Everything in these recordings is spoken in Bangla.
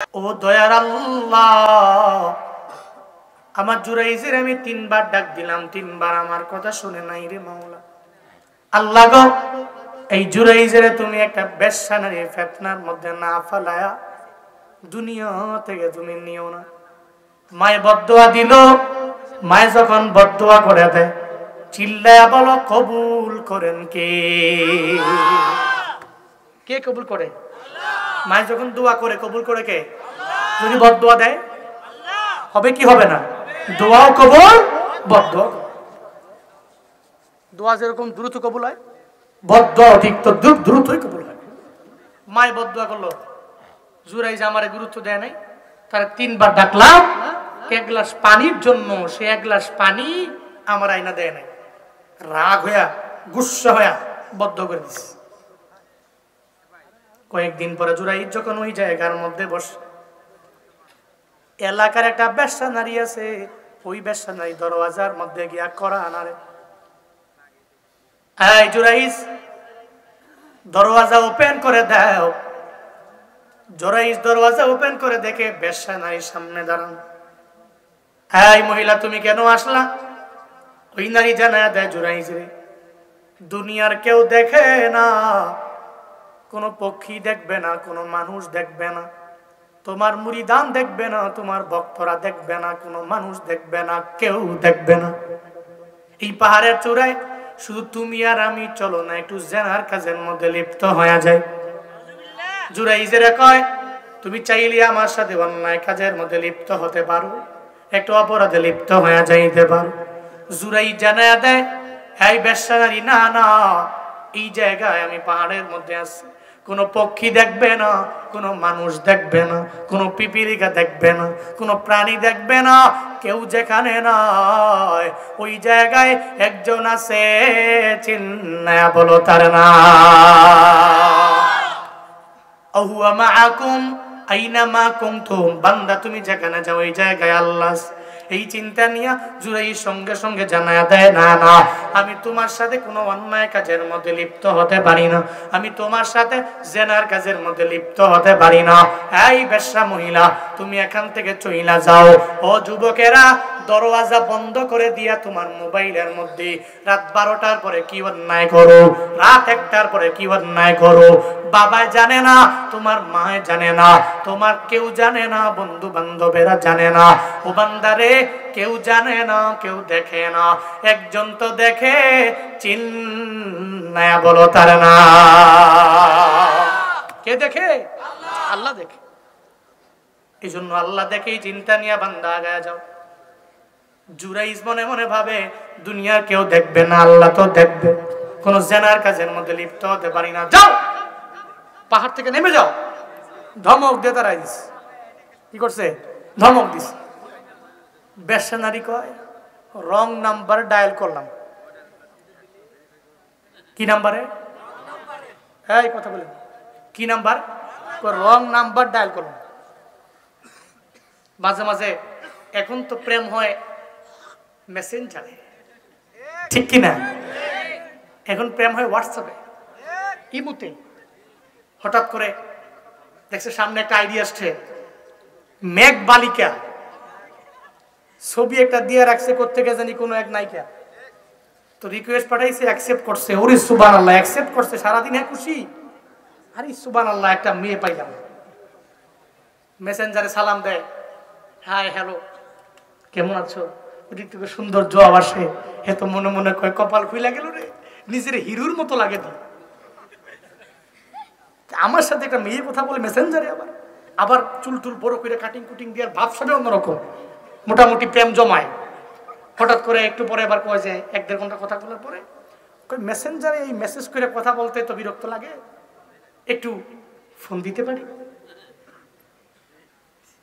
ও দয়ার আল্লাহ, আমার জুরাইজের আমি 3 বার ডাক দিলাম, 3 বার আমার কথা শুনে নাই রে মাওলা। আল্লাহ গো, এই জুরাইজের তুমি একটা বেশ্যা নারী ফিতনার মধ্যে না ফালায়া দুনিয়া থেকে তুমি নিও না। মায়ে বদদুয়া দিল, মায়ে যখন বদদুয়া করে দেয় চিল্লায়া বলো কবুল করেন কে? কে কবুল করে? মায়ে যখন দোয়া করে কবুল করে কে? যদি বদদুয়া দেয় হবে কি হবে না? দোয়াও কবুল, বদদুয়া। দোয়া যেরকম দ্রুত কবুল হয়, বদদুয়া ঠিক তো দ্রুতই কবুল হয়। মায়ে বদদুয়া করলো, জুরাইজ আমারে গুরুত্ব দেয় নাই, তার 3 বার ডাকলাম 1 গ্লাস পানির জন্য, সে 1 গ্লাস পানি আমার আইনা দেয় নাই। রাগ হইয়া গুসা হইয়া বদ্ধ করে দিস। কয়েকদিন পরে জুরাইজ যখন ওই জায়গার মধ্যে বসে, এলাকার একটা বেশ্যা নারী আছে, ওই বেশ্যা নারী দরওয়াজার মধ্যে গিয়া করা আনারে, এই জুরাইজ দরওয়াজা ওপেন করে দাও। জুরাইজ দরওয়াজা ওপেন করে দেখে বেশ্যা নারীর সামনে দাঁড়ান। এই মহিলা তুমি কেন আসলা? ওই নারী জানায়া দেয় জুরাইজ রে, দুনিয়ার কেউ দেখে না, কোনো পক্ষী দেখবে না, কোনো মানুষ দেখবে না, তোমার মুরিদান দেখবে না, তোমার ভক্তরা দেখবে না, কোনো মানুষ দেখবে না, কেউ দেখবে না। এই পাহাড়ের চূড়ায় শুধু তুমি আর আমি, চলো না একটু জেনার কাজের মধ্যে লিপ্ত হয়ে যায়। জুরাইজেরা কয়, তুমি চাইলে আমার সাথে অন্যায় কাজের মধ্যে লিপ্ত হতে পারো, একটু অপরাধে লিপ্ত হয়ে যাইতে পারো। জুরাইজ জানায়া দেয়, এই বেশ্যা নারী, না না, এই জায়গায় আমি পাহাড়ের মধ্যে আছি, কোনো পক্ষী দেখবে না, কোনো মানুষ দেখবে না, কোনো পিপিলিকা দেখবে না, কোনো প্রাণী দেখবে না, কেউ যেখানে নয় ওই জায়গায় একজন আছে, চিন্না বলো তার নাম। আহুয়া মাআকুম আইনামা কুনতুম, বান্দা তুমি যেখানে যাও ওই জায়গায় আল্লাহ। এই চিন্তা নিয়ে জুরাইজ সঙ্গে সঙ্গে জানায়া দেয়, না না, আমি তোমার সাথে কোনো অন্যায় কাজের মধ্যে লিপ্ত হতে পারি না, আমি তোমার সাথে জেনার কাজের মধ্যে লিপ্ত হতে পারি না। এই বেশ্যা মহিলা, তুমি এখান থেকে চইলা যাও। ও যুবকেরা, দরওয়াজা বন্ধ করে দিয়া তোমার মোবাইলের মধ্যে রাত 12টার পরে কি অন্যায় করো, রাত 1টার পরে কি অন্যায় করো, বাবা জানে না, তোমার মা জানে না, তোমার কেউ জানে না, বন্ধু বান্ধবেরা জানে না। ও বান্দারে, কেউ জানে না, কেউ দেখে না, একজন তো দেখে, চিন্না বলো তার না। কে দেখে? আল্লাহ দেখে। এই জন্য আল্লাহ দেখে চিন্তা নিয়ে বান্দা আগায় যাও। জুরাইজ মনে মনে ভাবে, দুনিয়ার কেউ দেখবে না, আল্লাহ তো দেখবে, কোন জেনার কাজের মধ্যে লিপ্ত হতে পারি না, যাও পাহাড় থেকে নেমে যাও। ধমক দিয়ে তারা দিস, কি করছে? ধমক দিস। বেশ্যা নারী কয়, রং নাম্বার ডায়াল করলাম। কি নাম্বারে? এই কথা বলেন, কি নাম্বার? রং নাম্বার ডায়াল করলাম। মাঝে মাঝে এখন তো প্রেম হয় মেসেঞ্জারে, ঠিক কিনা? এখন প্রেম হয় হোয়াটসঅ্যাপে, ইমুতে। হঠাৎ করে দেখছে সামনে একটা আইডি আসছে, মেঘ বালিকা, ছবি একটা দিয়ে রাখছে, কোত্থেকে জানি কোনো এক নায়িকা, তো রিকোয়েস্ট পাঠাইছে, অ্যাকসেপ্ট করছে। ওরে সুবহানাল্লাহ, অ্যাকসেপ্ট করছে, সারাদিন খুশি, আরে সুবহানাল্লাহ, একটা মেয়ে পাইলাম। মেসেঞ্জারে সালাম দেয়, হাই হ্যালো, কেমন আছো? ওদিক থেকে সুন্দর জবাব আসে। হে তো মনে মনে কয়, কপাল খুইলা গেল রে, নিজের হিরোর মতো লাগে। তো আমার সাথে একটা মেয়ে কথা বলে মেসেঞ্জারে, আবার আবার চুল টুল বড় করে কাটিং কুটিং দিয়ে ভাব সবে অন্যরকম, মোটামুটি প্রেম জমায়। হঠাৎ করে একটু পরে আবার কয় যে 1-1.5 ঘন্টা কথা বলার পরে মেসেঞ্জারে এই মেসেজ করে কথা বলতে তো বিরক্ত লাগে, একটু ফোন দিতে পারি?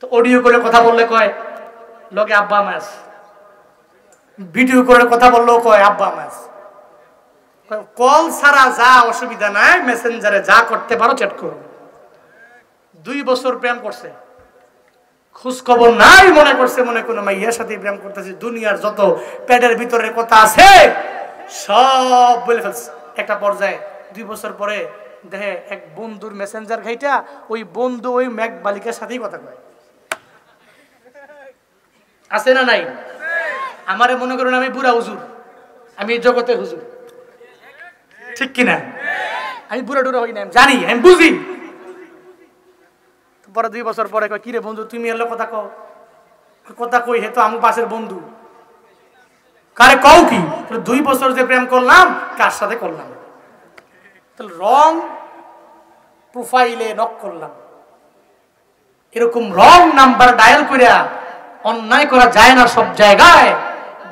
তো অডিও করে কথা বললে কয় লগে আব্বা মাস, ভিডিও করে কথা বললেও কয় আব্বা মাস। কল ছাড়া যা অসুবিধা নাই, মেসেঞ্জারে যা করতে পারো চ্যাট করো। 2 বছর প্রেম করছে, খোঁজ খবর নাই, মনে করছে মনে কোনো মাইয়ার সাথে প্রেম করতেছে, দুনিয়ার যত পেটের ভিতরের কথা আছে সব বলে ফেলছে। একটা পর্যায়ে 2 বছর পরে দেখে এক বন্ধুর মেসেঞ্জার ঘাইটা ওই বন্ধু ওই ম্যাক বালিকার সাথেই কথা কয়। আছে না নাই? আমারে মনে করুন আমি বুড়া হুজুর, আমি জগতে হুজুর, ঠিক কিনা? আমি বুড়া টুরা হই না, আমি জানি, আমি বুঝি। পরে 2 বছর পরে কয়, কিরে বন্ধু তুমি এলো কথা কও? কথা কই, হে তো আমার পাশের বন্ধু। কারে কও কি? 2 বছর যে প্রেম করলাম, কার সাথে করলাম? তাহলে রং প্রোফাইলে নক করলাম। এরকম রং নাম্বার ডায়াল করিয়া অন্যায় করা যায় না সব জায়গায়।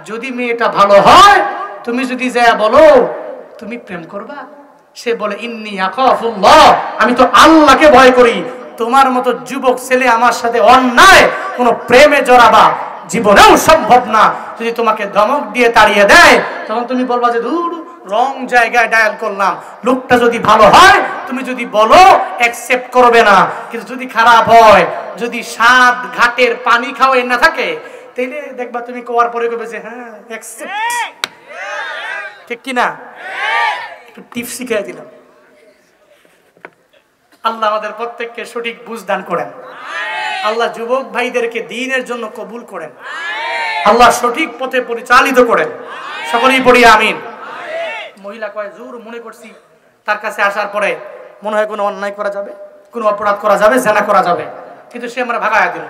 যদি মেয়েটা ভালো হয়, তুমি যদি যায় বলো তুমি প্রেম করবা, সে বলে ইন্নী আখাফুল্লাহ, আমি তো আল্লাহকে ভয় করি। তোমার মতো যুবক ছেলে আমার সাথে অন্যায় কোন প্রেমে জড়াবা জীবনেও সম্ভব না। যদি তোমাকে ধমক দিয়ে তাড়িয়ে দেয়, তখন তুমি বলবা যে দূর রং জায়গায় ডায়াল করলাম। লোকটা যদি ভালো হয়, তুমি যদি বলো অ্যাকসেপ্ট করবে না। কিন্তু যদি খারাপ হয়, যদি 7 ঘাটের পানি খাওয়াই না থাকে, তাইলে দেখবা তুমি কোয়ার পরে কবে যে হ্যাঁ অ্যাকসেপ্ট, ঠিক কিনা? একটু টিপস শিখিয়ে দিলাম। আল্লাহ আমাদের প্রত্যেককে সঠিক বুঝ দান করেন। আল্লাহ যুবক ভাইদেরকে দ্বীনের জন্য কবুল করেন। আল্লাহ সঠিক পথে পরিচালিত করেন। সকলেই পড়ি আমিন। মহিলা কয় জোর মনে করছি তার কাছে আসার পরে মনে হয় কোনো অন্যায় করা যাবে, কোনো অপরাধ করা যাবে, জেনা করা যাবে, কিন্তু সে আমরা ভাগায়া দিল।